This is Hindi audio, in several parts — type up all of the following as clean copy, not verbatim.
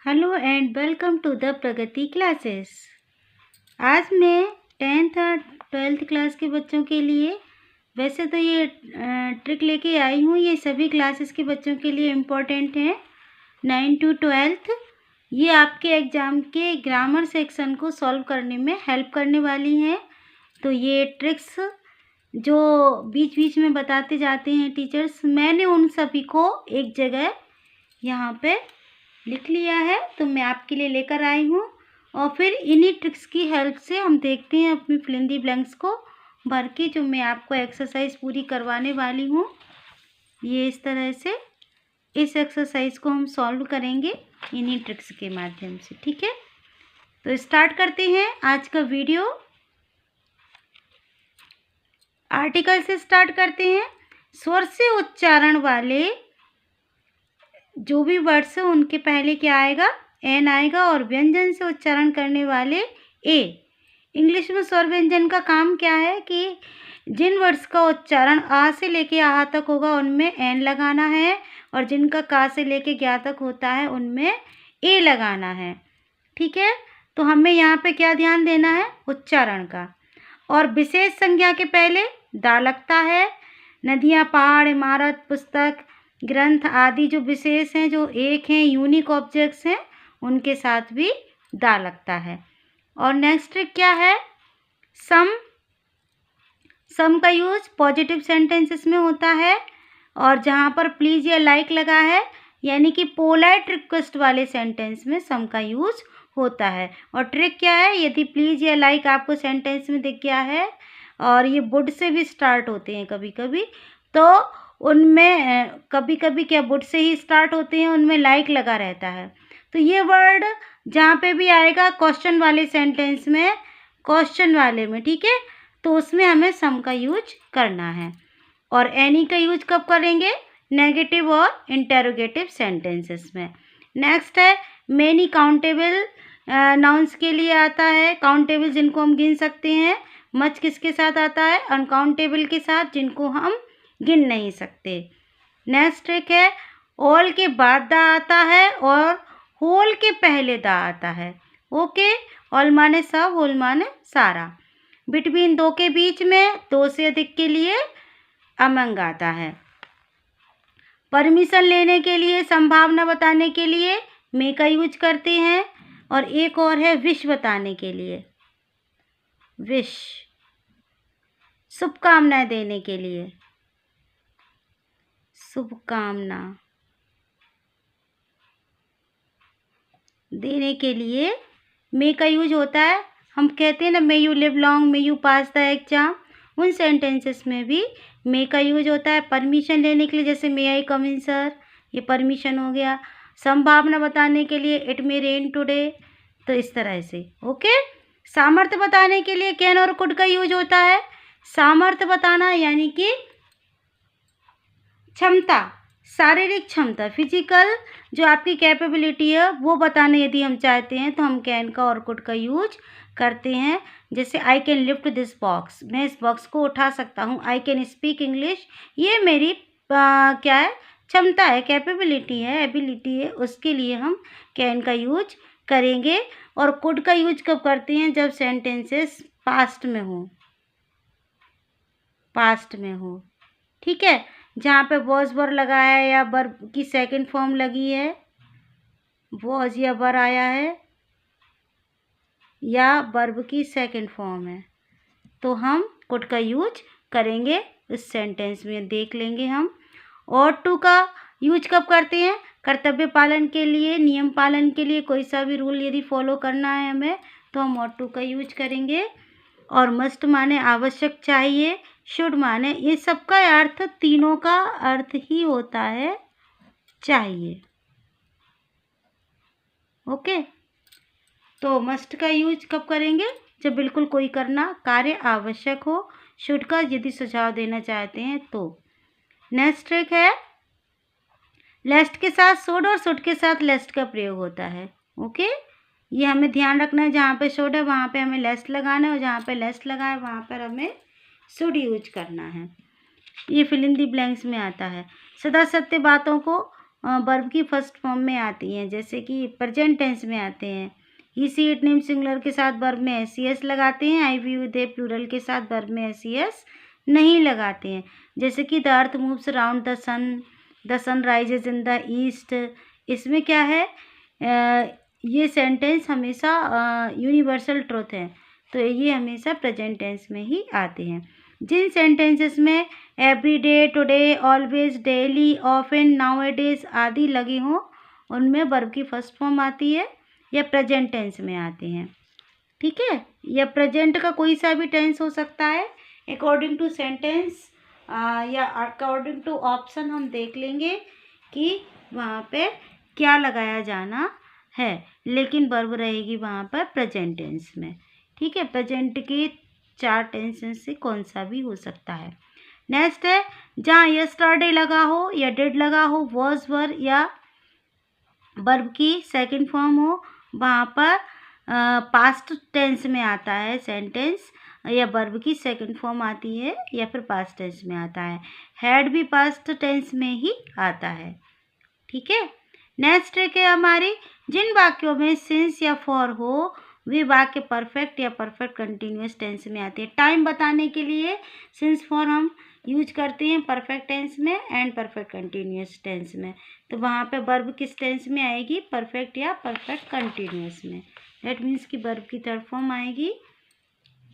Hello and welcome to the Pragati classes. आज मैं 10th और 12th क्लास के बच्चों के लिए वैसे तो ये ट्रिक लेके आई हूँ। ये सभी क्लासेस के बच्चों के लिए इम्पोर्टेंट है। 9 to 12th ये आपके एग्ज़ाम के ग्रामर सेक्शन को सॉल्व करने में हेल्प करने वाली हैं। तो ये ट्रिक्स जो बीच बीच में बताते जाते हैं टीचर्स, मैंने उन सभी को एक जगह यहाँ पे लिख लिया है, तो मैं आपके लिए लेकर आई हूँ। और फिर इन्हीं ट्रिक्स की हेल्प से हम देखते हैं अपनी फिल इन दी ब्लैंक्स को भर के, जो मैं आपको एक्सरसाइज पूरी करवाने वाली हूँ। ये इस तरह से इस एक्सरसाइज को हम सॉल्व करेंगे इन्हीं ट्रिक्स के माध्यम से, ठीक है। तो स्टार्ट करते हैं आज का वीडियो। आर्टिकल से स्टार्ट करते हैं। स्वर से उच्चारण वाले जो भी वर्ड्स हैं उनके पहले क्या आएगा? एन आएगा। और व्यंजन से उच्चारण करने वाले ए। इंग्लिश में स्वर व्यंजन का काम क्या है कि जिन वर्ड्स का उच्चारण आ से लेके आ तक होगा उनमें एन लगाना है, और जिनका का से लेके ज्ञा तक होता है उनमें ए लगाना है, ठीक है। तो हमें यहाँ पे क्या ध्यान देना है? उच्चारण का। और विशेष संज्ञा के पहले दा लगता है। नदियाँ, पहाड़, इमारत, पुस्तक, ग्रंथ आदि जो विशेष हैं, जो एक हैं, यूनिक ऑब्जेक्ट्स हैं, उनके साथ भी दा लगता है। और नेक्स्ट क्या है? सम का यूज पॉजिटिव सेंटेंसेस में होता है, और जहाँ पर प्लीज़ या लाइक लगा है यानी कि पोलाइट रिक्वेस्ट वाले सेंटेंस में सम का यूज होता है। और ट्रिक क्या है? यदि प्लीज़ या लाइक आपको सेंटेंस में दिख गया है और ये वुड से भी स्टार्ट होते हैं कभी कभी, तो उनमें कभी कभी क्या वुड से ही स्टार्ट होते हैं, उनमें लाइक लगा रहता है। तो ये वर्ड जहाँ पे भी आएगा क्वेश्चन वाले सेंटेंस में, क्वेश्चन वाले में, ठीक है, तो उसमें हमें सम का यूज करना है। और एनी का यूज कब करेंगे? नेगेटिव और इंटेरोगेटिव सेंटेंसेस में। नेक्स्ट है मेनी काउंटेबल नाउन्स के लिए आता है, काउंटेबल जिनको हम गिन सकते हैं। मच किसके साथ आता है? अनकाउंटेबल के साथ, जिनको हम गिन नहीं सकते। नेक्स्ट ट्रिक है ऑल के बाद दा आता है और होल के पहले दा आता है। ओके, ऑल माने सब, होल माने सारा। बिटवीन दो के बीच में, दो से अधिक के लिए अमंग आता है। परमिशन लेने के लिए, संभावना बताने के लिए मे का यूज करते हैं। और एक और है विश बताने के लिए, विश, शुभकामनाएं देने के लिए, शुभकामना देने के लिए मे का यूज होता है। हम कहते हैं ना may you live long, may you pass the exam, उन सेंटेंसेस में भी मे का यूज होता है। परमिशन लेने के लिए जैसे मे आई कम इन सर, ये परमिशन हो गया। संभावना बताने के लिए इट मे रेन टुडे, तो इस तरह से। ओके, सामर्थ्य बताने के लिए कैन और कुड का यूज होता है। सामर्थ्य बताना यानी कि क्षमता, शारीरिक क्षमता, फिजिकल जो आपकी कैपेबिलिटी है वो बताने यदि हम चाहते हैं तो हम कैन का और कुड का यूज करते हैं। जैसे I can lift this box, मैं इस बॉक्स को उठा सकता हूँ। आई कैन स्पीक इंग्लिश, ये मेरी क्या है? क्षमता है, कैपेबिलिटी है, एबिलिटी है, उसके लिए हम कैन का यूज करेंगे। और कुड का यूज कब करते हैं? जब सेंटेंसेस पास्ट में हो, पास्ट में हो, ठीक है। जहाँ पे वॉज वर लगा है या वर्ब की सेकंड फॉर्म लगी है, वॉज या वर आया है या वर्ब की सेकंड फॉर्म है, तो हम कुड का यूज करेंगे इस सेंटेंस में, देख लेंगे हम। और टू का यूज कब करते हैं? कर्तव्य पालन के लिए, नियम पालन के लिए, कोई सा भी रूल यदि फॉलो करना है हमें तो हम और टू का यूज करेंगे। और मस्ट माने आवश्यक, चाहिए, शुड माने, ये सबका अर्थ, तीनों का अर्थ ही होता है चाहिए। ओके, तो मस्ट का यूज कब करेंगे? जब बिल्कुल कोई करना कार्य आवश्यक हो। शुड का यदि सुझाव देना चाहते हैं तो। नेक्स्ट ट्रिक है लेस्ट के साथ शुड और शुड के साथ लेस्ट का प्रयोग होता है। ओके, ये हमें ध्यान रखना है, जहाँ पे शुड है वहाँ पे हमें लेस्ट लगाना है, और जहाँ पे लेस्ट लगा है वहाँ पर हमें शुड यूज करना है। ये फिल इन दी ब्लैंक्स में आता है। सदा सत्य बातों को वर्ब की फर्स्ट फॉर्म में आती हैं, जैसे कि प्रेजेंट टेंस में आते हैं। ही सी इट नेम सिंगुलर के साथ वर्ब में एस सी एस लगाते हैं। आई वी यू दे प्लूरल के साथ वर्ब में एस सी एस नहीं लगाते हैं। जैसे कि the earth moves around the sun rises in the east, इसमें क्या है, ये सेंटेंस हमेशा यूनिवर्सल ट्रुथ है, तो ये हमेशा प्रेजेंट टेंस में ही आते हैं। जिन सेंटेंसेस में every day, today, always, daily, often, nowadays आदि लगे हों उनमें वर्ब की फर्स्ट फॉर्म आती है या प्रेजेंट टेंस में आते हैं। ठीक है, या प्रेजेंट का कोई सा भी टेंस हो सकता है अकॉर्डिंग टू सेंटेंस या अकॉर्डिंग टू ऑप्शन हम देख लेंगे कि वहाँ पे क्या लगाया जाना है, लेकिन वर्ब रहेगी वहाँ पर प्रेजेंट टेंस में। ठीक है, प्रेजेंट के 4 टेंसेस से कौन सा भी हो सकता है। नेक्स्ट है, जहाँ यस्टरडे लगा हो या डिड लगा हो, वॉज वर या वर्ब की सेकंड फॉर्म हो, वहाँ पर पास्ट टेंस में आता है सेंटेंस, या वर्ब की सेकंड फॉर्म आती है या फिर पास्ट टेंस में आता है। हैड भी पास्ट टेंस में ही आता है। ठीक है, नेक्स्ट है हमारी, जिन वाक्यों में सिंस या फॉर हो वे वाक्य परफेक्ट या परफेक्ट कंटिन्यूअस टेंस में आते हैं। टाइम बताने के लिए सिंस फॉर हम यूज करते हैं परफेक्ट टेंस में एंड परफेक्ट कंटिन्यूअस टेंस में, तो वहाँ पे वर्ब किस टेंस में आएगी, परफेक्ट या परफेक्ट कंटिन्यूअस में। दैट मीन्स कि वर्ब की थर्ड फॉर्म आएगी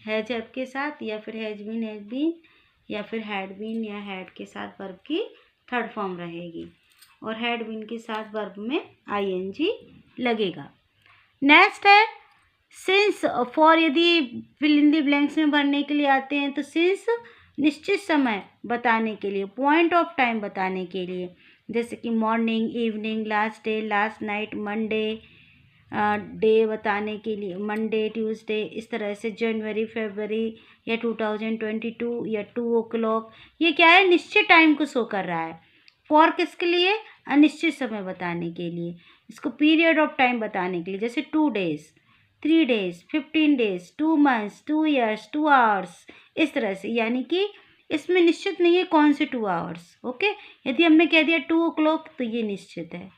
हैज हैव के साथ, या फिर हैज बीन, या फिर हैड बीन या हैड के साथ वर्ब की थर्ड फॉर्म रहेगी, और हैड बीन के साथ वर्ब में आईएनजी लगेगा। नेक्स्ट है सिंस फॉर, यदि फिल इन द ब्लैंक्स में भरने के लिए आते हैं तो सिंस निश्चित समय बताने के लिए, पॉइंट ऑफ टाइम बताने के लिए, जैसे कि morning, evening, last day, last night, Monday, day बताने के लिए मंडे, ट्यूसडे, इस तरह से जनवरी, फरवरी या 2022 या 2 o'clock, ये क्या है, निश्चित टाइम को शो कर रहा है। फॉर किसके लिए, अनिश्चित समय बताने के लिए, इसको पीरियड ऑफ टाइम बताने के लिए, जैसे 2 days, 3 days, 15 days, 2 months, 2 years, 2 hours, इस तरह से, यानी कि इसमें निश्चित नहीं है कौन से 2 hours। ओके, यदि हमने कह दिया 2 o'clock तो ये निश्चित है।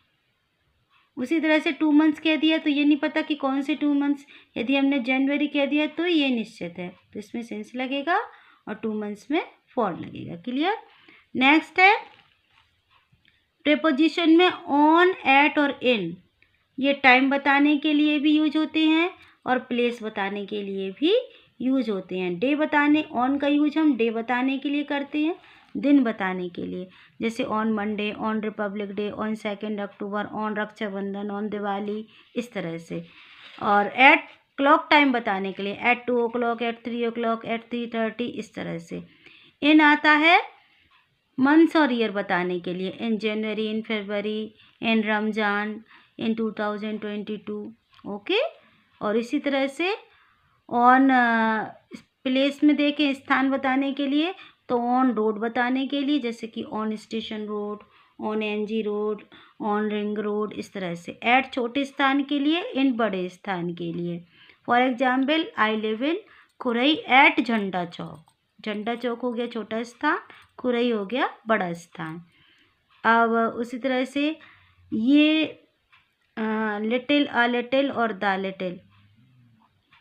उसी तरह से 2 months कह दिया तो ये नहीं पता कि कौन से 2 months। यदि हमने जनवरी कह दिया तो ये निश्चित है, तो इसमें सिंस लगेगा और 2 months में फॉर लगेगा। क्लियर। नेक्स्ट है, प्रीपोजिशन में ऑन, एट और इन, ये टाइम बताने के लिए भी यूज होते हैं और प्लेस बताने के लिए भी यूज होते हैं। डे बताने, ऑन का यूज हम डे बताने के लिए करते हैं, दिन बताने के लिए, जैसे on Monday, on Republic Day, on 2 October, on Rakshabandhan, on Diwali, इस तरह से। और एट क्लॉक टाइम बताने के लिए, eight 2 o'clock, eight 3 o'clock, eight 3:30, इस तरह से। इन आता है मंथ्स और ईयर बताने के लिए, इन जनवरी, इन फरवरी, इन रमज़ान, इन 2022। ओके, और इसी तरह से ऑन प्लेस में देखें स्थान बताने के लिए तो ऑन रोड बताने के लिए, जैसे कि on station road, on NG road, on ring road, इस तरह से। एट छोटे स्थान के लिए, इन बड़े स्थान के लिए। For example, I live in Khurai at Jhanda Chowk. झंडा चौक हो गया छोटा स्थान, खुरई हो गया बड़ा स्थान। अब उसी तरह से ये लिटिल, अ लिटिल और द लिटिल,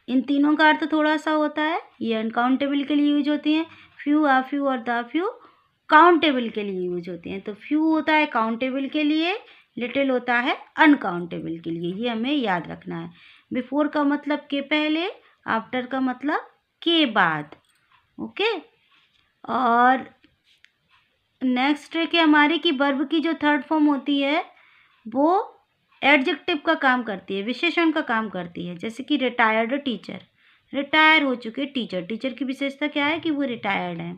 इन तीनों का अर्थ थोड़ा सा होता है। ये अनकाउंटेबल के लिए यूज होती हैं। फ्यू, आ फ्यू और द फ्यू काउंटेबल के लिए यूज होते हैं। तो फ्यू होता है काउंटेबल के लिए, लिटिल होता है अनकाउंटेबल के लिए, ये हमें याद रखना है। बिफोर का मतलब के पहले, आफ्टर का मतलब के बाद। ओके, और नेक्स्ट है कि हमारी की वर्ब की जो थर्ड फॉर्म होती है वो एडजेक्टिव का काम करती है, विशेषण का काम करती है, जैसे कि रिटायर्ड टीचर, रिटायर हो चुके टीचर। टीचर की विशेषता क्या है कि वो रिटायर्ड हैं।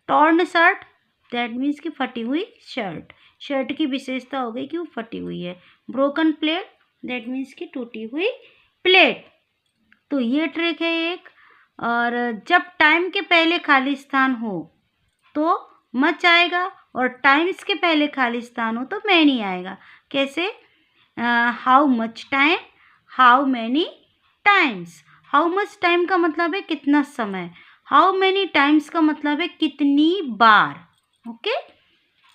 टॉर्न शर्ट, दैट मीन्स कि फटी हुई शर्ट, शर्ट की विशेषता हो गई कि वो फटी हुई है। ब्रोकन प्लेट, दैट मीन्स कि टूटी हुई प्लेट। तो ये ट्रिक है एक। और जब टाइम के पहले खाली स्थान हो तो मच आएगा, और टाइम्स के पहले खाली स्थान हो तो मैनी आएगा। कैसे, how much time, how many times. How much time का मतलब है कितना समय, हाउ मैनी टाइम्स का मतलब है कितनी बार। ओके,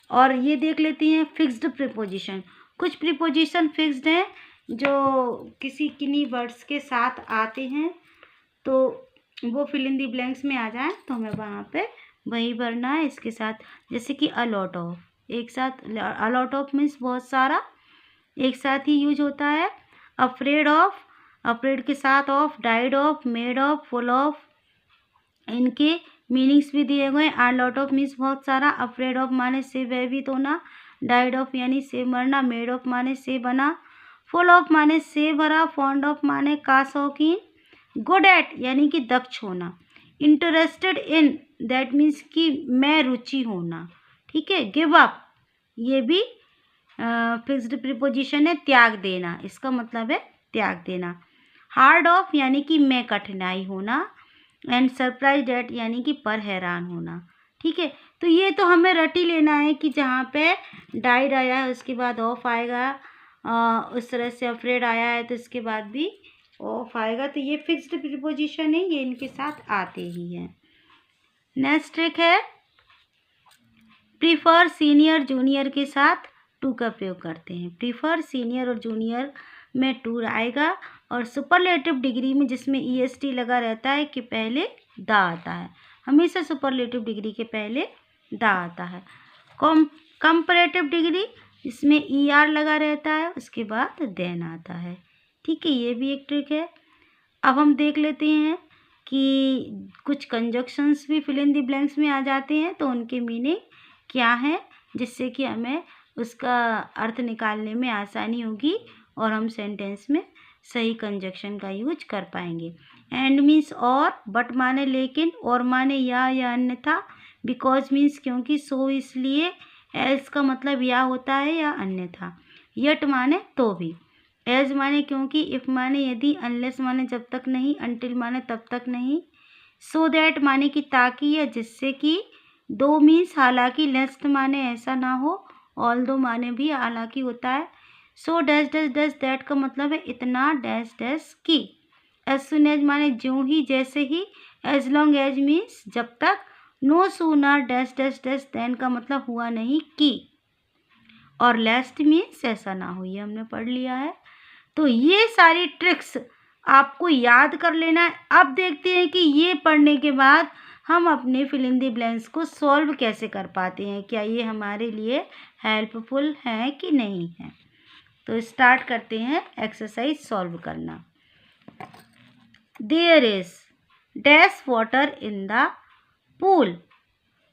और ये देख लेती हैं फिक्स्ड प्रीपोजिशन। कुछ प्रीपोजिशन फिक्स्ड हैं जो किसी किन्हीं वर्ड्स के साथ आते हैं, तो वो फिल इन दी ब्लैंक्स में आ जाए तो हमें वहाँ पे वही भरना है इसके साथ। जैसे कि अ लॉट ऑफ, एक साथ अ लॉट ऑफ मीन्स बहुत सारा, एक साथ ही यूज होता है। अफ्रेड ऑफ, अफ्रेड के साथ of, died of, made of, full of, इनके मीनिंग्स भी दिए हुए हैं। अ लॉट ऑफ मीन्स बहुत सारा, अफ्रेड ऑफ माने से भयभीत होना, डाइड ऑफ यानी से मरना, मेड ऑफ माने से बना, फुल ऑफ माने से भरा, फॉन्ड ऑफ माने का शौकीन, गुड एट यानी कि दक्ष होना, इंटरेस्टेड इन दैट मीन्स कि मैं रुचि होना, ठीक है। गिव अप ये भी फिक्स्ड प्रीपोजिशन है, त्याग देना, इसका मतलब है त्याग देना। हार्ड ऑफ यानी कि मैं कठिनाई होना, एंड सरप्राइज एट यानी कि पर हैरान होना, ठीक है। तो ये तो हमें रट ही लेना है कि जहाँ पे डाइड आया है उसके बाद ऑफ आएगा, उस तरह से अफ्रेड आया है तो इसके बाद भी ऑफ आएगा। तो ये फिक्स्ड प्रीपोजिशन है, ये इनके साथ आते ही हैं। नेक्स्ट ट्रिक है प्रीफर सीनियर जूनियर के साथ टू का प्रयोग करते हैं। प्रीफर सीनियर और जूनियर में टू आएगा, और सुपरलेटिव डिग्री में जिसमें EST लगा रहता है कि पहले दा आता है, हमेशा सुपरलेटिव डिग्री के पहले दा आता है। कंपैरेटिव डिग्री इसमें ER लगा रहता है, उसके बाद देन आता है, ठीक है। ये भी एक ट्रिक है। अब हम देख लेते हैं कि कुछ कंजक्शंस भी फिल इन दी ब्लैंक्स में आ जाते हैं, तो उनके मीनिंग क्या है, जिससे कि हमें उसका अर्थ निकालने में आसानी होगी और हम सेंटेंस में सही कंजक्शन का यूज कर पाएंगे। एंड मीन्स और, बट माने लेकिन, और माने या अन्यथा, बिकॉज मीन्स क्योंकि, सो इसलिए, एल्स का मतलब या होता है या अन्यथा, यट माने तो भी, एज माने क्योंकि, इफ माने यदि, अनलेस माने जब तक नहीं, अनटिल माने तब तक नहीं, सो दैट माने कि ताकि या जिससे कि, दो मीन्स हालांकि, लेस्ट माने ऐसा ना हो, ऑल दो माने भी हालांकि होता है, so dash dash dash that का मतलब है इतना डैश डैश की, एज सुन एज माने ज्यों ही जैसे ही, एज लॉन्ग एज मीन्स जब तक, no sooner dash dash dash than का मतलब हुआ नहीं कि, और लेस्ट मीन्स ऐसा ना हो, ये हमने पढ़ लिया है। तो ये सारी ट्रिक्स आपको याद कर लेना है। अब देखते हैं कि ये पढ़ने के बाद हम अपने फिल इन दी ब्लैंक्स को सॉल्व कैसे कर पाते हैं, क्या ये हमारे लिए हेल्पफुल है कि नहीं है। तो स्टार्ट करते हैं एक्सरसाइज सॉल्व करना। There is dash water in the pool,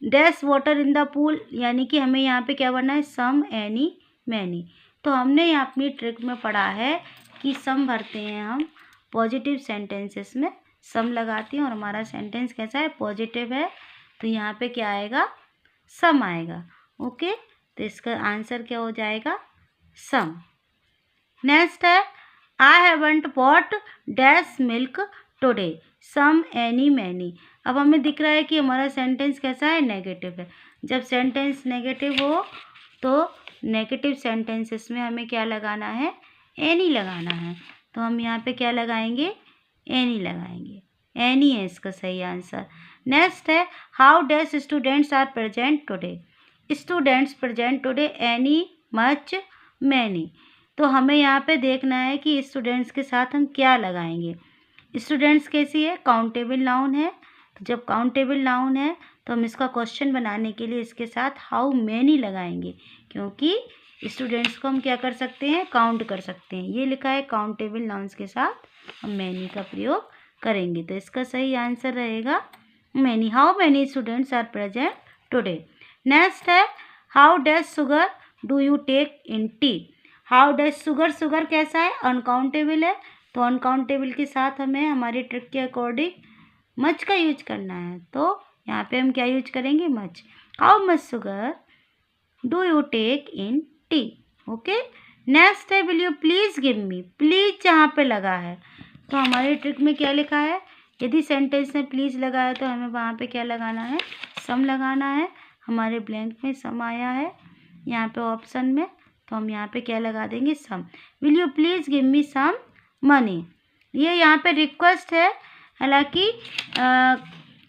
dash water in the pool यानी कि हमें यहाँ पे क्या बनना है, सम, एनी, मैनी। तो हमने यहाँ अपनी ट्रिक में पढ़ा है कि सम भरते हैं हम पॉजिटिव सेंटेंसेस में, सम लगाते हैं और हमारा सेंटेंस कैसा है, पॉजिटिव है, तो यहाँ पे क्या आएगा, सम आएगा, ओके। तो इसका आंसर क्या हो जाएगा, सम। नेक्स्ट है I haven't bought dash milk today, some, any, many. अब हमें दिख रहा है कि हमारा सेंटेंस कैसा है, नेगेटिव है। जब सेंटेंस नेगेटिव हो तो नेगेटिव सेंटेंसेस में हमें क्या लगाना है, एनी लगाना है। तो हम यहाँ पे क्या लगाएंगे, एनी लगाएंगे, एनी है इसका सही आंसर। नेक्स्ट है how dash students are present today, students present today, any, much, many. तो हमें यहाँ पे देखना है कि स्टूडेंट्स के साथ हम क्या लगाएंगे। स्टूडेंट्स कैसी है, काउंटेबल नाउन है, तो जब काउंटेबल नाउन है तो हम इसका क्वेश्चन बनाने के लिए इसके साथ हाउ मैनी लगाएंगे, क्योंकि स्टूडेंट्स को हम क्या कर सकते हैं, काउंट कर सकते हैं। ये लिखा है काउंटेबल नाउन्स के साथ हम मैनी का प्रयोग करेंगे, तो इसका सही आंसर रहेगा many. How many students are present today. Next है how dash sugar do you take in tea, how dash sugar, sugar कैसा है, अनकाउंटेबल है, तो अनकाउंटेबल के साथ हमें हमारी ट्रिक के अकॉर्डिंग मच का यूज करना है, तो यहाँ पे हम क्या यूज करेंगे, much. How much sugar do you take in tea, okay. Next है will you please give me, please जहाँ पे लगा है तो हमारी ट्रिक में क्या लिखा है, यदि सेंटेंस में प्लीज लगा है तो हमें वहाँ पे क्या लगाना है, सम लगाना है। हमारे ब्लैंक में सम आया है यहाँ पे ऑप्शन में, तो हम यहाँ पे क्या लगा देंगे, some. Will you please give me some money, ये यहाँ पे रिक्वेस्ट है, हालांकि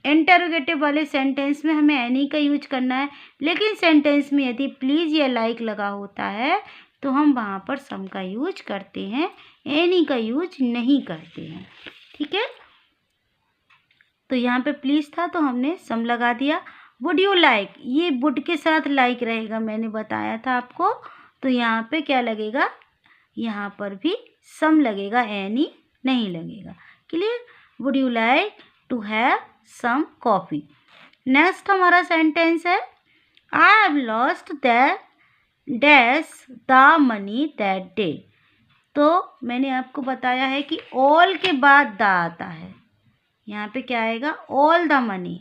इंटरोगेटिव वाले सेंटेंस में हमें एनी का यूज करना है, लेकिन सेंटेंस में यदि प्लीज़ या लाइक लगा होता है तो हम वहाँ पर सम का यूज करते हैं, एनी का यूज नहीं करते हैं। ठीक है, तो यहाँ पे प्लीज़ था तो हमने सम लगा दिया। वुड यू लाइक, ये वुड के साथ लाइक रहेगा, मैंने बताया था आपको। तो यहाँ पे क्या लगेगा, यहाँ पर भी सम लगेगा, एनी नहीं लगेगा। Clear. Would you like to have some coffee. Next हमारा सेंटेंस है I have lost that dash the money that day. तो मैंने आपको बताया है कि ऑल के बाद द आता है, यहाँ पे क्या आएगा, all the money,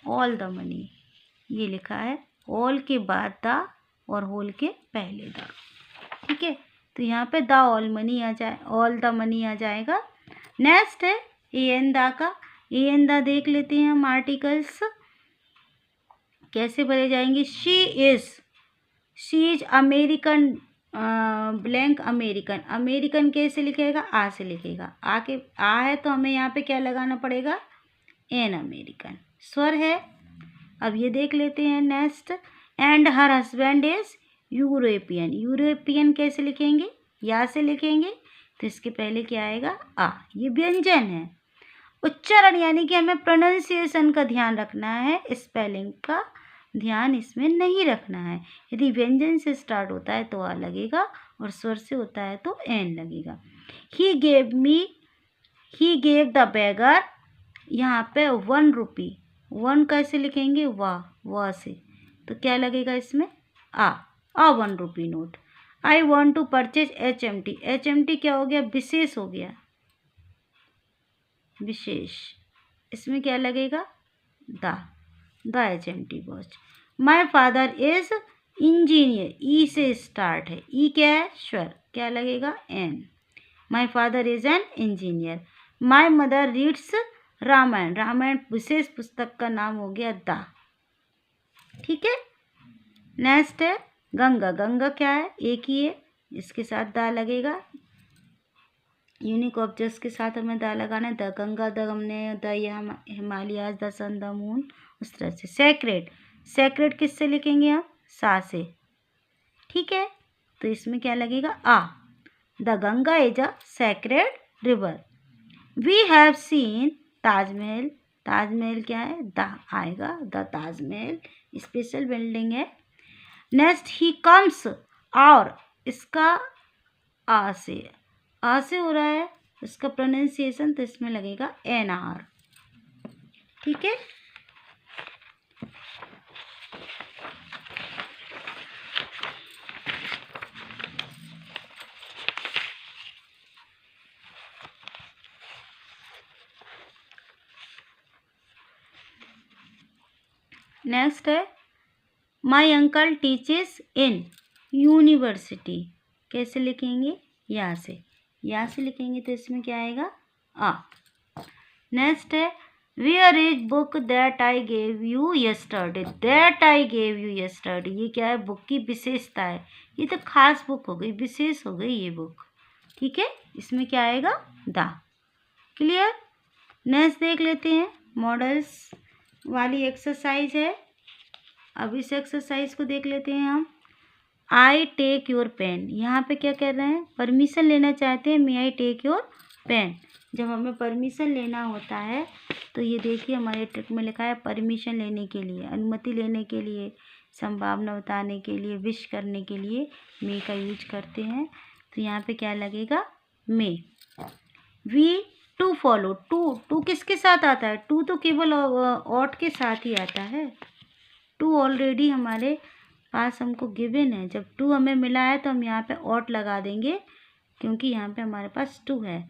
all the money ये लिखा है, ऑल के बाद द और होल के पहले द। ठीक है, तो यहाँ पे द ऑल मनी आ जाए, ऑल द मनी आ जाएगा। नेक्स्ट है ए एन दा का। ए एन दा देख लेते हैं हम आर्टिकल्स कैसे भरे जाएंगे। She is American blank American. American कैसे लिखेगा, आ से लिखेगा, आ है तो हमें यहाँ पे क्या लगाना पड़ेगा, एन अमेरिकन, स्वर है। अब ये देख लेते हैं next, and her husband is European. European कैसे लिखेंगे, या से लिखेंगे, तो इसके पहले क्या आएगा, आ। ये व्यंजन है। उच्चारण यानी कि हमें प्रोनाउंसिएशन का ध्यान रखना है, स्पेलिंग का ध्यान इसमें नहीं रखना है। यदि व्यंजन से स्टार्ट होता है तो आ लगेगा और स्वर से होता है तो एन लगेगा। ही गेव द बेगर, यहाँ पे 1 रुपी, 1 कैसे लिखेंगे, वाह से, तो क्या लगेगा इसमें, a 1 rupee note. I want to purchase HMT। HMT क्या हो गया, विशेष हो गया, विशेष, इसमें क्या लगेगा, the HMT watch. My father is engineer, E से स्टार्ट है, ई क्या है, स्वर, क्या लगेगा, an. My father is an engineer. My mother reads Ramayan, Ramayan विशेष पुस्तक का नाम हो गया द। ठीक है, नेक्स्ट है गंगा। गंगा क्या है, एक ही है, इसके साथ द लगेगा, यूनिक ऑब्जेक्ट्स के साथ हमें द लगाना है। द गंगा, द हमने the Himalayas, the sun, the moon, उस तरह से। सेक्रेड, सेक्रेड किससे लिखेंगे हम, सा से। ठीक है, तो इसमें क्या लगेगा, a. The Ganga is a sacred river. We have seen Taj Mahal. Taj Mahal क्या है, द आएगा, द ताजमहल स्पेशल बिल्डिंग है। नेक्स्ट ही कम्स, और इसका आ से हो रहा है इसका प्रोनाउंसिएशन, तो इसमें लगेगा NR। ठीक है, नेक्स्ट है my uncle teaches in university. कैसे लिखेंगे, या से लिखेंगे, तो इसमें क्या आएगा, आ। नेक्स्ट है where is book that I gave you yesterday. That I gave you yesterday, ये क्या है, बुक की विशेषता है, ये तो खास बुक हो गई, विशेष हो गई ये बुक। ठीक है, इसमें क्या आएगा, द। क्लियर। नेक्स्ट देख लेते हैं, मॉडल्स वाली एक्सरसाइज है। अब इस एक्सरसाइज को देख लेते हैं हम। आई टेक योर पेन, यहाँ पे क्या कर रहे हैं, परमिशन लेना चाहते हैं, मे आई टेक योर पेन। जब हमें परमिशन लेना होता है तो ये देखिए हमारे ट्रिक में लिखा है, परमिशन लेने के लिए, अनुमति लेने के लिए, संभावना बताने के लिए, विश करने के लिए मे का यूज करते हैं। तो यहाँ पे क्या लगेगा, मे। वी टू फॉलो, टू किसके साथ आता है, टू तो केवल ऑट के साथ ही आता है। टू ऑलरेडी हमारे पास हमको गिवन है, जब टू हमें मिला है तो हम यहाँ पे ऑट लगा देंगे, क्योंकि यहाँ पे हमारे पास टू है।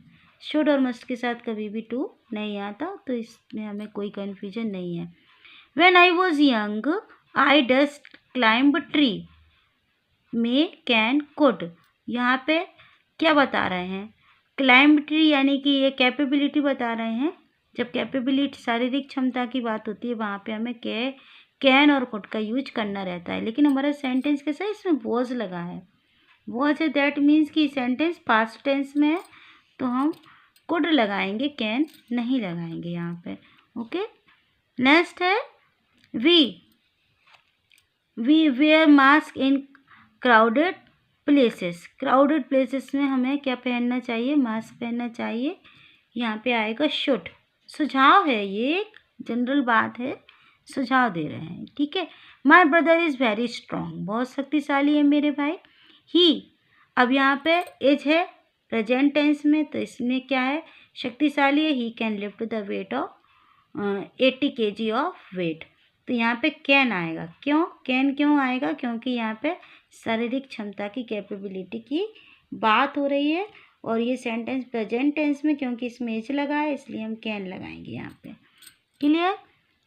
शुड और मस्ट के साथ कभी भी टू नहीं आता, तो इसमें हमें कोई कन्फ्यूजन नहीं है। When I was young I just climb tree. May, can, could, यहाँ पे क्या बता रहे हैं, क्लाइंब ट्री यानी कि ये कैपेबिलिटी बता रहे हैं। जब कैपेबिलिटी शारीरिक क्षमता की बात होती है वहाँ पे हमें कैन और कुड का यूज करना रहता है, लेकिन हमारा सेंटेंस कैसा है, इसमें वॉज लगा है। वॉज है, दैट मीन्स कि सेंटेंस पास्ट टेंस में है, तो हम कुड लगाएंगे, कैन नहीं लगाएंगे यहाँ पे। ओके, नेक्स्ट है we wear mask in crowded places. Crowded places में हमें क्या पहनना चाहिए? मास्क पहनना चाहिए। यहाँ पे आएगा शुड। सुझाव है, ये एक जनरल बात है, सुझाव दे रहे हैं, ठीक है। My brother is very strong, बहुत शक्तिशाली है मेरे भाई। ही, अब यहाँ पे एज है प्रेजेंट टेंस में, तो इसमें क्या है? शक्तिशाली है। He can lift the weight of 80 kg of weight. तो यहाँ पे कैन आएगा। क्यों कैन क्यों आएगा? क्योंकि यहाँ पे शारीरिक क्षमता की, कैपेबिलिटी की बात हो रही है, और ये सेंटेंस प्रेजेंट टेंस में, क्योंकि इसमें एज लगा है इसलिए हम कैन लगाएंगे यहाँ पे। Clear?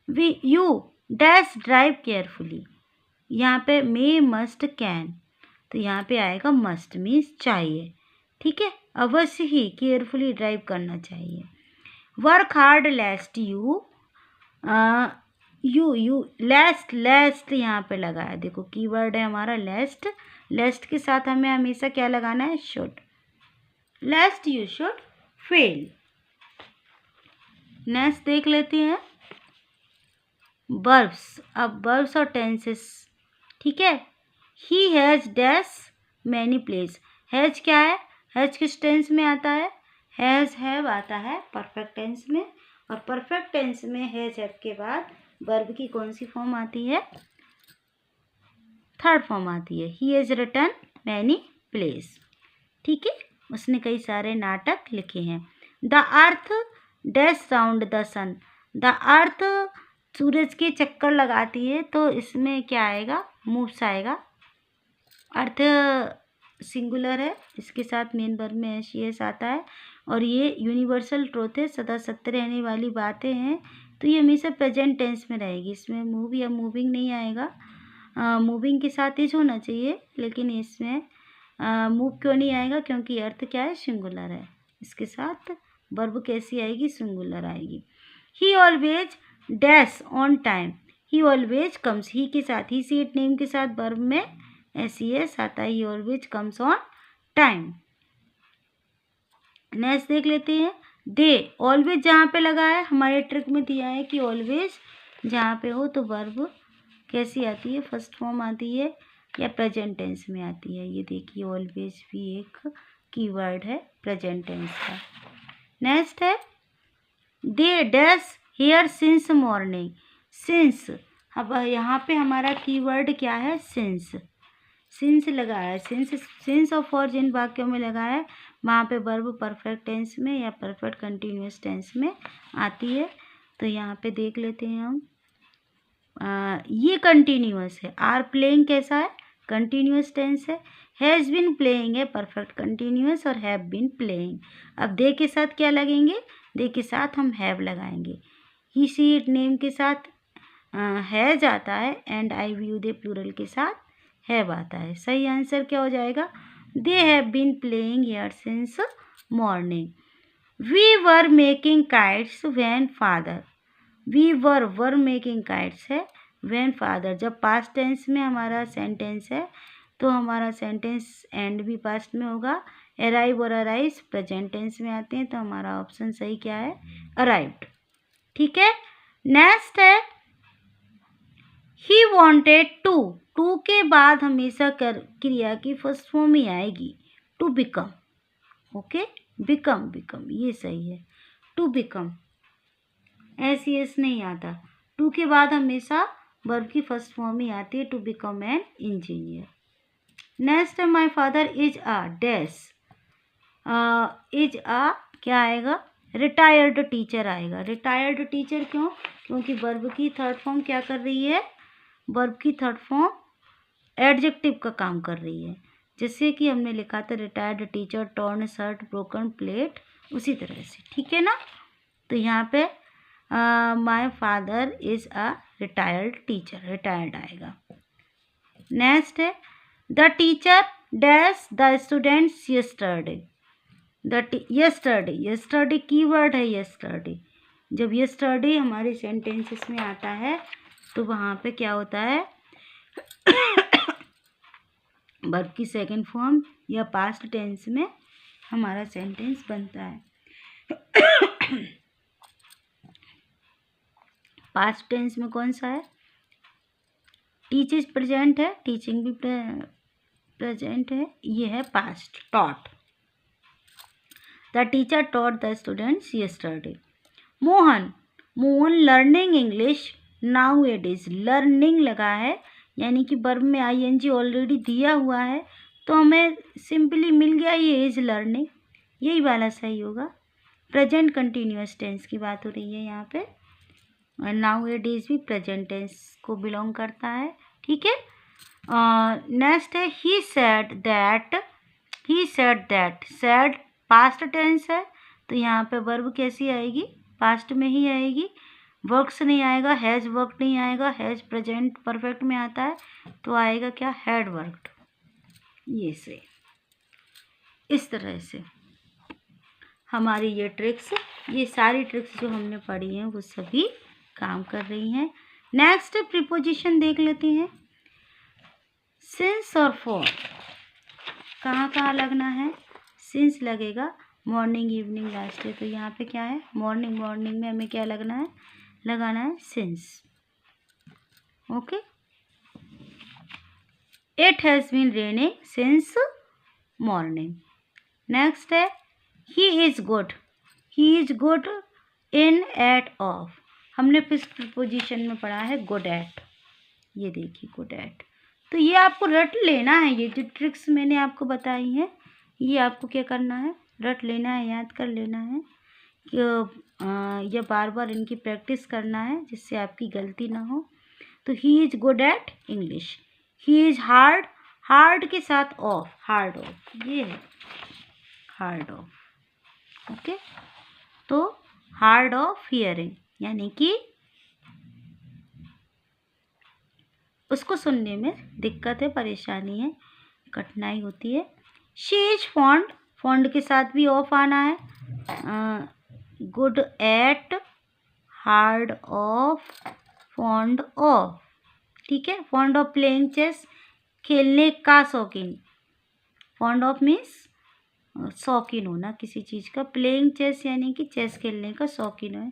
We you dash drive carefully. यहाँ पे मे मस्ट कैन, तो यहाँ पे आएगा मस्ट मीन्स चाहिए, ठीक है। अवश्य ही केयरफुली ड्राइव करना चाहिए। वर्क हार्ड लेस्ट यू लेस्ट यहाँ पे लगा है, देखो कीवर्ड है हमारा लेस्ट। लेस्ट के साथ हमें हमेशा क्या लगाना है? Should. लेस्ट you should fail. Next देख लेते हैं वर्ब्स। अब वर्ब्स और टेंसेस, ठीक है। He has dash many place. Has क्या है? हैज़ किस टेंस में आता है? हैज़ हैव आता है परफेक्ट टेंस में, और परफेक्ट टेंस में हैज़ हैव के बाद वर्ब की कौन सी फॉर्म आती है? थर्ड फॉर्म आती है। He has written many plays, ठीक है। उसने कई सारे नाटक लिखे हैं। The earth dash round the sun. The earth सूरज के चक्कर लगाती है, तो इसमें क्या आएगा? मूव्स आएगा। अर्थ सिंगुलर है, इसके साथ मेन वर्ब में एस यस आता है, और ये यूनिवर्सल ट्रूथ है, सदा सत्य रहने वाली बातें हैं, तो ये हमेशा प्रेजेंट टेंस में रहेगी। इसमें मूव या मूविंग नहीं आएगा। मूविंग के साथ इज होना चाहिए, लेकिन इसमें मूव क्यों नहीं आएगा? क्योंकि अर्थ क्या है? सिंगुलर है। इसके साथ वर्ब कैसी आएगी? सिंगुलर आएगी। He always dash on time. He always comes, he के साथ, ही सी इट नेम के साथ वर्ब में एस ई एस आता है। ही always comes on time. Next देख लेते हैं दे। ऑलवेज जहाँ पे लगा है, हमारे ट्रिक में दिया है कि ऑलवेज जहाँ पे हो तो वर्ब कैसी आती है? फर्स्ट फॉर्म आती है या प्रेजेंट टेंस में आती है। ये देखिए ऑलवेज भी एक कीवर्ड है प्रेजेंट टेंस का। नेक्स्ट है they dash here since morning. Since, अब यहाँ पे हमारा कीवर्ड क्या है? सिंस। सिंस लगा है। सिंस ऑफ और जिन वाक्यों में लगा है वहाँ पे वर्ब परफेक्ट टेंस में या परफेक्ट कंटिन्यूअस टेंस में आती है। तो यहाँ पे देख लेते हैं हम। ये कंटिन्यूअस है। आर प्लेइंग कैसा है? कंटिन्यूअस टेंस है। हैज़ बिन प्लेइंग है परफेक्ट कंटिन्यूअस, और हैव बिन प्लेइंग। अब दे के साथ क्या लगेंगे? दे के साथ हम हैव लगाएंगे। ही सी इट नेम के साथ हैज आता है, and I you they plural के साथ हैव आता है। सही आंसर क्या हो जाएगा? They have been playing here since morning. We were making kites when father. We were making kites है व्हेन फादर। जब पास्ट टेंस में हमारा सेंटेंस है तो हमारा सेंटेंस एंड भी पास्ट में होगा। अराइव और अराइज प्रेजेंट टेंस में आते हैं, तो हमारा ऑप्शन सही क्या है? अराइव्ड, ठीक है। नेक्स्ट है ही वॉन्टेड टू। टू के बाद हमेशा क्रिया की फर्स्ट फॉर्म ही आएगी, टू बिकम। ओके, बिकम ये सही है। टू बिकम एस यस नहीं आता। टू के बाद हमेशा वर्ब की फर्स्ट फॉर्म ही आती है, to become an engineer. Next है my father is a dash. Is a क्या आएगा? रिटायर्ड टीचर आएगा। रिटायर्ड टीचर क्यों? क्योंकि वर्ब की थर्ड फॉर्म क्या कर रही है? वर्ब की थर्ड फॉर्म एडजेक्टिव का काम कर रही है। जैसे कि हमने लिखा था retired teacher, torn shirt, broken plate, उसी तरह से, ठीक है ना। तो यहाँ पे my father is a retired teacher, retired आएगा। नेक्स्ट है the teacher dash the students yesterday. Yesterday keyword है। यस्टरडे, जब यस्टरडे हमारे सेंटेंसेस में आता है तो वहाँ पे क्या होता है? वर्ब की सेकंड फॉर्म या पास्ट टेंस में हमारा सेंटेंस बनता है। पास्ट टेंस में कौन सा है? टीचेस प्रेजेंट है, टीचिंग भी प्रेजेंट है, ये है past, taught. The teacher taught the students yesterday. Mohan learning English now it is. Learning लगा है यानी कि वर्ब में आईएनजी ऑलरेडी दिया हुआ है, तो हमें सिंपली मिल गया ये इज लर्निंग, यही वाला सही होगा। प्रेजेंट कंटिन्यूअस टेंस की बात हो रही है यहाँ पे, और नाउ इट इज भी प्रेजेंट टेंस को बिलोंग करता है, ठीक है। नेक्स्ट है he said that. Said past tense है, तो यहाँ पे वर्ब कैसी आएगी? पास्ट में ही आएगी, वर्क्स नहीं आएगा, हैज़ वर्क नहीं आएगा, हैज़ प्रेजेंट परफेक्ट में आता है, तो आएगा क्या? Had worked. ये से इस तरह से हमारी ये ट्रिक्स, ये सारी ट्रिक्स जो हमने पढ़ी हैं वो सभी काम कर रही हैं। नेक्स्ट प्रीपोजिशन देख लेते हैं। सिंस और फॉर कहाँ कहाँ लगना है? सिंस लगेगा मॉर्निंग, इवनिंग, लास्ट डे, तो यहाँ पे क्या है? मॉर्निंग में हमें क्या लगना है? लगाना है since. Okay. It has been raining since morning. Next है he is good in, at, of. हमने फिफ्थ प्रीपोजिशन में पढ़ा है गुड एट, ये देखिए गुड एट। तो ये आपको रट लेना है, ये जो ट्रिक्स मैंने आपको बताई हैं ये आपको क्या करना है? रट लेना है, याद कर लेना है कि या बार बार इनकी प्रैक्टिस करना है जिससे आपकी गलती ना हो। तो ही is good at English. He is hard के साथ ऑफ, हार्ड ऑफ, ये है हार्ड ऑफ। ओके, तो हार्ड ऑफ हियरिंग यानी कि उसको सुनने में दिक्कत है, परेशानी है, कठिनाई होती है। शी इज फॉन्ड के साथ भी ऑफ आना है। Good at, hard of, fond of, ठीक है। फॉन्ड ऑफ प्लेइंग चेस, खेलने का शौकीन। फॉन्ड ऑफ मीन्स शौकीन होना किसी चीज़ का। प्लेइंग चेस यानी कि चेस खेलने का शौकीन है।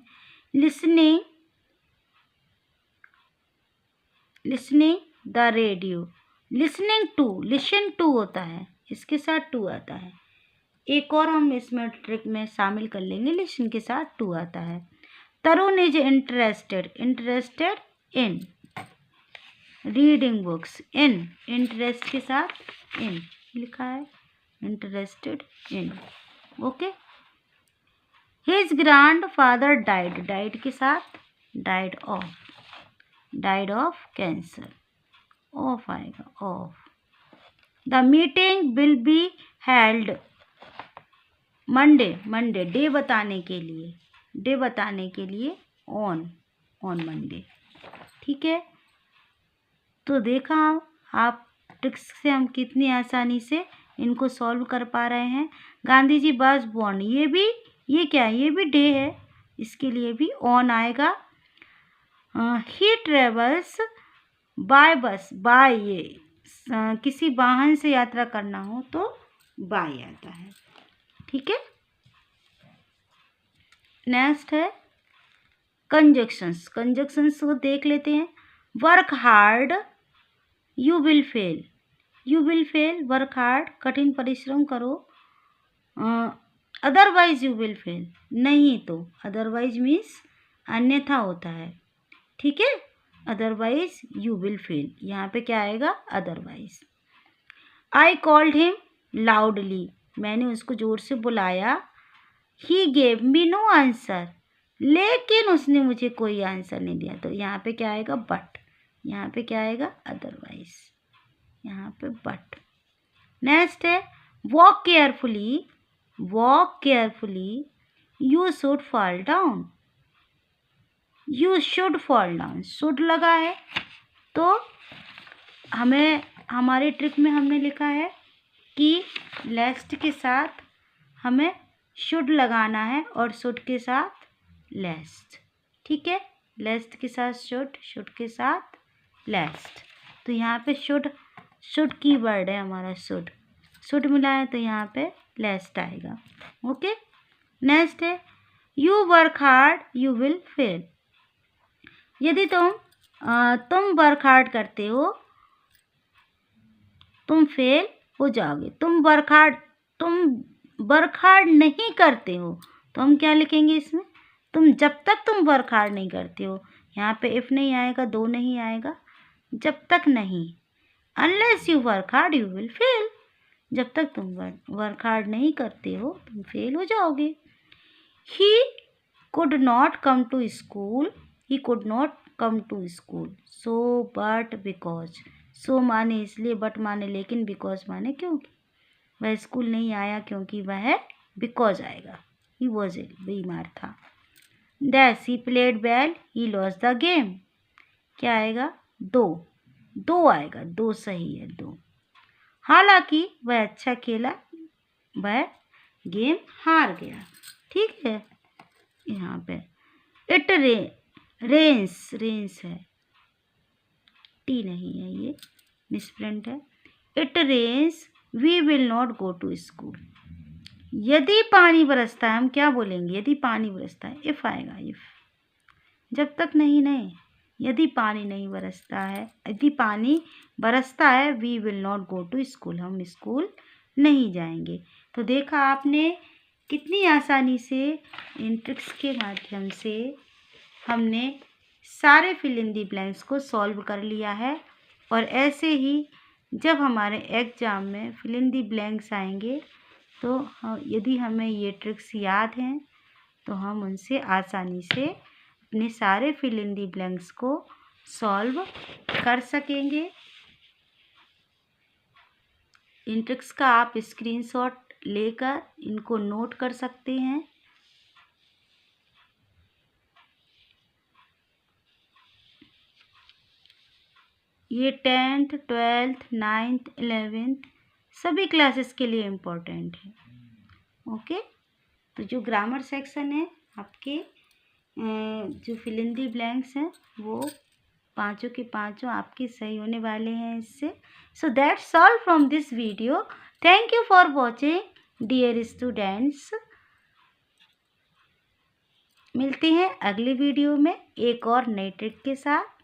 Listening the radio. Listening to, listen to होता है, इसके साथ टू आता है। एक और हम इसमें ट्रिक में शामिल कर लेंगे, लिसन के साथ टू आता है। Tarun is interested in reading books. In, interest के साथ इन लिखा है, interested in. Okay. His grandfather died के साथ डाइड ऑफ कैंसर, ऑफ आएगा, of. The meeting will be held Monday, day बताने के लिए ऑन मंडे, ठीक है। तो देखा आप ट्रिक्स से हम कितनी आसानी से इनको सॉल्व कर पा रहे हैं। गांधी जी बस बॉर्न, ये क्या है? ये भी डे है, इसके लिए भी ऑन आएगा। ही ट्रेवल्स बाय बस, बाय ये किसी वाहन से यात्रा करना हो तो बाय आता है, ठीक है। नेक्स्ट है कंजक्शंस को देख लेते हैं। Work hard you will fail, work hard कठिन परिश्रम करो। अदरवाइज यू विल फेल, नहीं तो, अदरवाइज मीन्स अन्यथा होता है, ठीक है। अदरवाइज यू विल फेल, यहाँ पे क्या आएगा? Otherwise. I called him loudly, मैंने उसको ज़ोर से बुलाया। He gave me know answer, लेकिन उसने मुझे कोई आंसर नहीं दिया, तो यहाँ पे क्या आएगा? बट। यहाँ पे क्या आएगा? अदरवाइज, यहाँ पे बट। नेक्स्ट है walk carefully you should fall down, should लगा है, तो हमें हमारे ट्रिक में हमने लिखा है कि लेस्ट के साथ हमें शुड लगाना है और शुड के साथ लेस्ट, ठीक है। लेस्ट के साथ शुड के साथ लेस्ट। तो यहाँ पे शुड की वर्ड है हमारा, शुड मिला है तो यहाँ पे लेस्ट आएगा, ओके। नेक्स्ट है you work hard you will fail. यदि तुम वर्क हार्ड करते हो, तुम फेल हो जाओगे। तुम वर्क हार्ड नहीं करते हो, तो हम क्या लिखेंगे इसमें? जब तक तुम वर्क हार्ड नहीं करते हो, यहाँ पे इफ नहीं आएगा, दो नहीं आएगा, जब तक नहीं। Unless you work hard you will fail. जब तक तुम वर्क हार्ड नहीं करते हो, तुम फेल हो जाओगे। He could not come to school, he could not come to school, so but because. So माने इसलिए, बट माने लेकिन, बिकॉज माने क्योंकि। वह स्कूल नहीं आया क्योंकि वह बिकॉज आएगा, ही वॉज इल, बीमार था। Thus he played well, he lost the game. क्या आएगा? दो आएगा, दो सही है, दो। हालांकि वह अच्छा खेला, वह गेम हार गया। ठीक है, यहाँ पे इट रेंस है, टी नहीं है, ये मिसप्रिंट है। It rains, we will not go to school. यदि पानी बरसता है, हम क्या बोलेंगे? यदि पानी बरसता है, इफ आएगा, इफ। जब तक नहीं, यदि पानी नहीं बरसता है, यदि पानी बरसता है, we will not go to school, हम स्कूल नहीं जाएंगे। तो देखा आपने कितनी आसानी से इन ट्रिक्स के माध्यम से हमने सारे फिल इन दी ब्लैंक्स को सॉल्व कर लिया है। और ऐसे ही जब हमारे एग्ज़ाम में फिल इन दी ब्लैंक्स आएंगे, तो यदि हमें ये ट्रिक्स याद हैं, तो हम उनसे आसानी से अपने सारे फिल इन दी ब्लैंक्स को सॉल्व कर सकेंगे। इन ट्रिक्स का आप स्क्रीनशॉट लेकर इनको नोट कर सकते हैं। ये 10th 12th 9th 11th सभी क्लासेस के लिए इम्पोर्टेंट है। ओके, तो जो ग्रामर सेक्शन है आपके, जो फिल इन दी ब्लैंक्स हैं, वो पांचों के पांचों आपके सही होने वाले हैं इससे। So that's all from this video. Thank you for watching dear students. मिलते हैं अगली वीडियो में एक और नई ट्रिक के साथ।